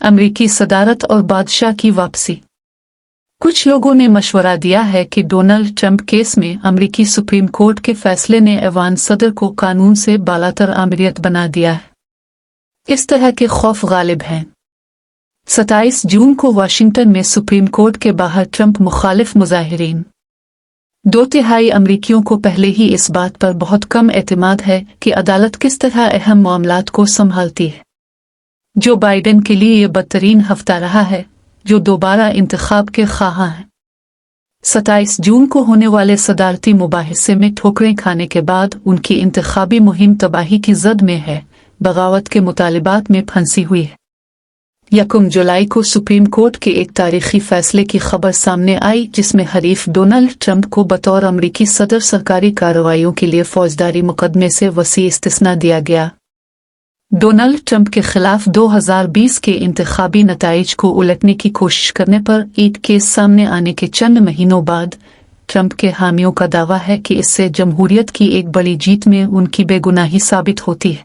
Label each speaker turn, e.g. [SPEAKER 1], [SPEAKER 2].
[SPEAKER 1] अमेरिकी सदारत और बादशाह की वापसी। कुछ लोगों ने मशवरा दिया है कि डोनाल्ड ट्रंप केस में अमेरिकी सुप्रीम कोर्ट के फैसले ने ऐवान सदर को कानून से बालातर आमिरियत बना दिया है। इस तरह के खौफ गालिब हैं। 27 जून को वाशिंगटन में सुप्रीम कोर्ट के बाहर ट्रंप मुखालिफ मुजाहिरीन। 2/3 अमरीकियों को पहले ही इस बात पर बहुत कम एतमाद है कि अदालत किस तरह अहम मामलात को संभालती है। जो बाइडेन के लिए यह बदतरीन हफ्ता रहा है, जो दोबारा इंतखाब के ख्वाहां हैं। 27 जून को होने वाले सदारती मुबाहिसे में ठोकरें खाने के बाद उनकी इंतखाबी मुहिम तबाही की जद में है, बगावत के मुतालिबात में फंसी हुई है। 1 जुलाई को सुप्रीम कोर्ट के एक तारीखी फैसले की खबर सामने आई जिसमें हरीफ डोनाल्ड ट्रंप को बतौर अमरीकी सदर सरकारी कार्रवाइयों के लिए फौजदारी मुकदमे से वसी इस्तिस्ना दिया गया। डोनाल्ड ट्रंप के खिलाफ 2020 के इंतखाबी नताइज को उलटने की कोशिश करने पर एक केस सामने आने के चंद महीनों बाद ट्रंप के हामियों का दावा है कि इससे जमहूरियत की एक बड़ी जीत में उनकी बेगुनाही साबित होती है।